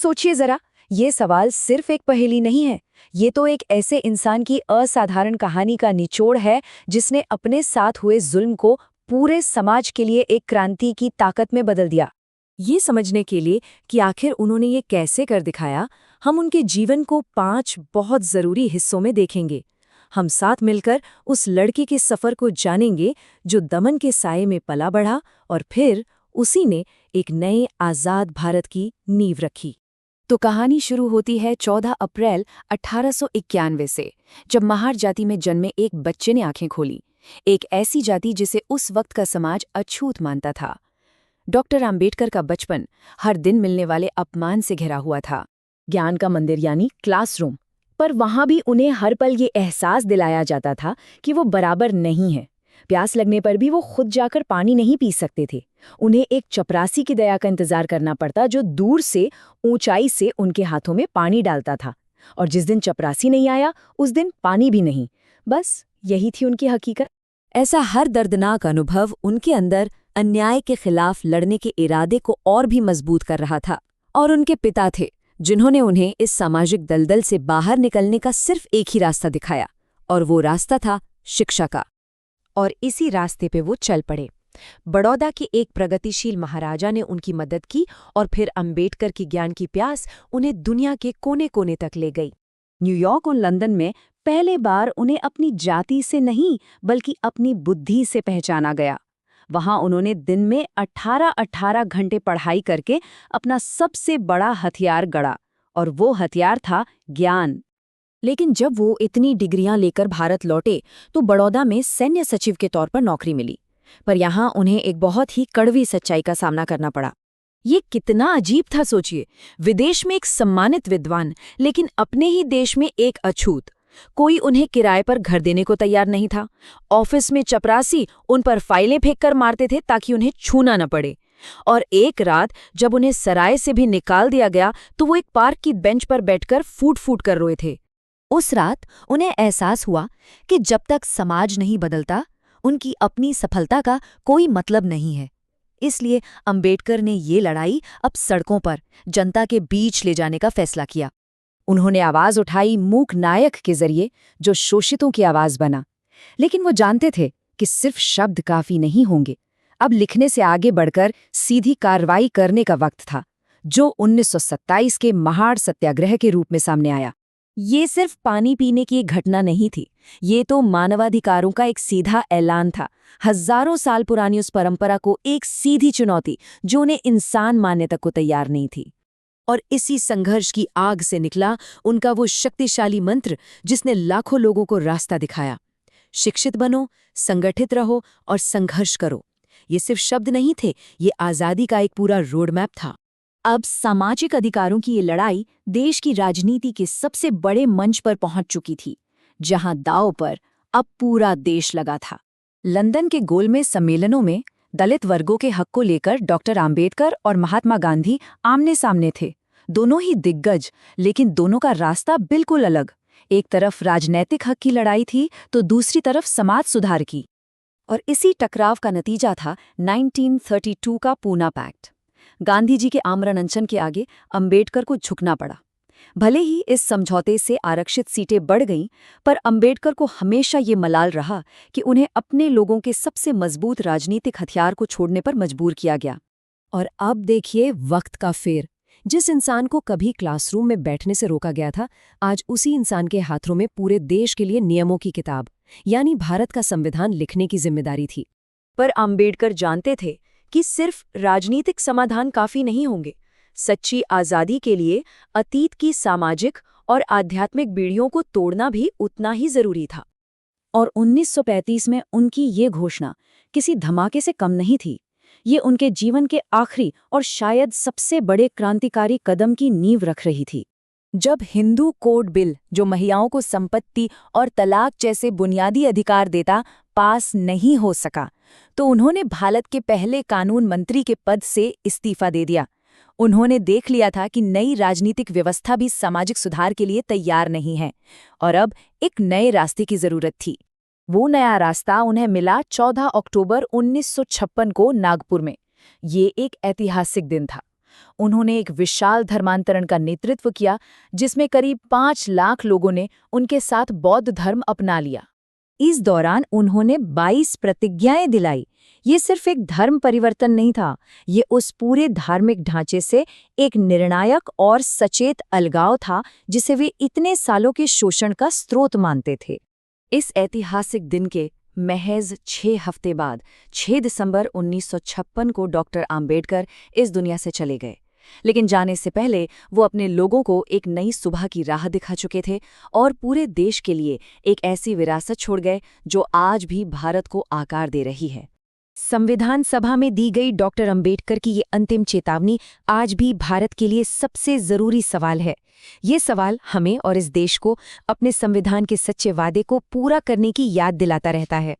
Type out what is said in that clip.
सोचिए जरा, ये सवाल सिर्फ एक पहेली नहीं है। ये तो एक ऐसे इंसान की असाधारण कहानी का निचोड़ है जिसने अपने साथ हुए जुल्म को पूरे समाज के लिए एक क्रांति की ताकत में बदल दिया। ये समझने के लिए कि आखिर उन्होंने ये कैसे कर दिखाया, हम उनके जीवन को 5 बहुत जरूरी हिस्सों में देखेंगे। हम साथ मिलकर उस लड़के के सफर को जानेंगे जो दमन के साये में पला बढ़ा और फिर उसी ने एक नए आज़ाद भारत की नींव रखी। तो कहानी शुरू होती है 14 अप्रैल 1891 से, जब महार जाति में जन्मे एक बच्चे ने आंखें खोली। एक ऐसी जाति जिसे उस वक्त का समाज अछूत मानता था। डॉक्टर आम्बेडकर का बचपन हर दिन मिलने वाले अपमान से घिरा हुआ था। ज्ञान का मंदिर यानी क्लासरूम, पर वहां भी उन्हें हर पल ये एहसास दिलाया जाता था कि वो बराबर नहीं है। प्यास लगने पर भी वो खुद जाकर पानी नहीं पी सकते थे। उन्हें एक चपरासी की दया का इंतजार करना पड़ता जो दूर से ऊंचाई से उनके हाथों में पानी डालता था। और जिस दिन चपरासी नहीं आया उस दिन पानी भी नहीं। बस यही थी उनकी हकीकत। ऐसा हर दर्दनाक अनुभव उनके अंदर अन्याय के खिलाफ लड़ने के इरादे को और भी मजबूत कर रहा था। और उनके पिता थे जिन्होंने उन्हें इस सामाजिक दलदल से बाहर निकलने का सिर्फ एक ही रास्ता दिखाया, और वो रास्ता था शिक्षा का। और इसी रास्ते पे वो चल पड़े। बड़ौदा के एक प्रगतिशील महाराजा ने उनकी मदद की और फिर अंबेडकर की ज्ञान की प्यास उन्हें दुनिया के कोने कोने तक ले गई। न्यूयॉर्क और लंदन में पहले बार उन्हें अपनी जाति से नहीं बल्कि अपनी बुद्धि से पहचाना गया। वहां उन्होंने दिन में 18-18 घंटे पढ़ाई करके अपना सबसे बड़ा हथियार गढ़ा, और वो हथियार था ज्ञान। लेकिन जब वो इतनी डिग्रियां लेकर भारत लौटे तो बड़ौदा में सैन्य सचिव के तौर पर नौकरी मिली। पर यहाँ उन्हें एक बहुत ही कड़वी सच्चाई का सामना करना पड़ा। ये कितना अजीब था सोचिए, विदेश में एक सम्मानित विद्वान, लेकिन अपने ही देश में एक अछूत। कोई उन्हें किराए पर घर देने को तैयार नहीं था। ऑफिस में चपरासी उन पर फाइलें फेंक कर मारते थे ताकि उन्हें छूना न पड़े। और एक रात जब उन्हें सराय से भी निकाल दिया गया तो वो एक पार्क की बेंच पर बैठकर फूट फूट कर रोए थे। उस रात उन्हें एहसास हुआ कि जब तक समाज नहीं बदलता उनकी अपनी सफलता का कोई मतलब नहीं है। इसलिए अंबेडकर ने ये लड़ाई अब सड़कों पर जनता के बीच ले जाने का फैसला किया। उन्होंने आवाज उठाई मूक नायक के जरिए, जो शोषितों की आवाज बना। लेकिन वो जानते थे कि सिर्फ शब्द काफी नहीं होंगे। अब लिखने से आगे बढ़कर सीधी कार्रवाई करने का वक्त था, जो 1927 के महार सत्याग्रह के रूप में सामने आया। ये सिर्फ पानी पीने की एक घटना नहीं थी, ये तो मानवाधिकारों का एक सीधा ऐलान था। हजारों साल पुरानी उस परंपरा को एक सीधी चुनौती जो उन्हें इंसान मानने तक को तैयार नहीं थी। और इसी संघर्ष की आग से निकला उनका वो शक्तिशाली मंत्र जिसने लाखों लोगों को रास्ता दिखाया। शिक्षित बनो, संगठित रहो और संघर्ष करो। ये सिर्फ शब्द नहीं थे, ये आज़ादी का एक पूरा रोडमैप था। अब सामाजिक अधिकारों की ये लड़ाई देश की राजनीति के सबसे बड़े मंच पर पहुंच चुकी थी, जहां दांव पर अब पूरा देश लगा था। लंदन के गोलमेज सम्मेलनों में दलित वर्गों के हक को लेकर डॉक्टर आम्बेडकर और महात्मा गांधी आमने सामने थे। दोनों ही दिग्गज, लेकिन दोनों का रास्ता बिल्कुल अलग। एक तरफ राजनैतिक हक की लड़ाई थी तो दूसरी तरफ समाज सुधार की। और इसी टकराव का नतीजा था 1932 का पूना पैक्ट। गांधी जी के आमरण अनशन के आगे अंबेडकर को झुकना पड़ा। भले ही इस समझौते से आरक्षित सीटें बढ़ गईं, पर अंबेडकर को हमेशा ये मलाल रहा कि उन्हें अपने लोगों के सबसे मजबूत राजनीतिक हथियार को छोड़ने पर मजबूर किया गया। और अब देखिए वक्त का फेर। जिस इंसान को कभी क्लासरूम में बैठने से रोका गया था, आज उसी इंसान के हाथों में पूरे देश के लिए नियमों की किताब यानी भारत का संविधान लिखने की जिम्मेदारी थी। पर अंबेडकर जानते थे कि सिर्फ राजनीतिक समाधान काफी नहीं होंगे। सच्ची आज़ादी के लिए अतीत की सामाजिक और आध्यात्मिक बीड़ियों को तोड़ना भी उतना ही जरूरी था। और 1935 में उनकी ये घोषणा किसी धमाके से कम नहीं थी। ये उनके जीवन के आखिरी और शायद सबसे बड़े क्रांतिकारी कदम की नींव रख रही थी। जब हिंदू कोड बिल, जो महिलाओं को संपत्ति और तलाक जैसे बुनियादी अधिकार देता, पास नहीं हो सका, तो उन्होंने भारत के पहले कानून मंत्री के पद से इस्तीफा दे दिया। उन्होंने देख लिया था कि नई राजनीतिक व्यवस्था भी सामाजिक सुधार के लिए तैयार नहीं है और अब एक नए रास्ते की जरूरत थी। वो नया रास्ता उन्हें मिला 14 अक्टूबर 1956 को नागपुर में। ये एक ऐतिहासिक दिन था। उन्होंने एक विशाल धर्मांतरण का नेतृत्व किया, जिसमें करीब 5 लाख लोगों ने उनके साथ बौद्ध धर्म अपना लिया। इस दौरान उन्होंने 22 प्रतिज्ञाएं दिलाई। ये सिर्फ एक धर्म परिवर्तन नहीं था, ये उस पूरे धार्मिक ढांचे से एक निर्णायक और सचेत अलगाव था जिसे वे इतने सालों के शोषण का स्रोत मानते थे। इस ऐतिहासिक दिन के महज 6 हफ्ते बाद 6 दिसंबर 1956 को डॉक्टर आम्बेडकर इस दुनिया से चले गए। लेकिन जाने से पहले वो अपने लोगों को एक नई सुबह की राह दिखा चुके थे और पूरे देश के लिए एक ऐसी विरासत छोड़ गए जो आज भी भारत को आकार दे रही है। संविधान सभा में दी गई डॉक्टर अंबेडकर की ये अंतिम चेतावनी आज भी भारत के लिए सबसे जरूरी सवाल है। ये सवाल हमें और इस देश को अपने संविधान के सच्चे वादे को पूरा करने की याद दिलाता रहता है।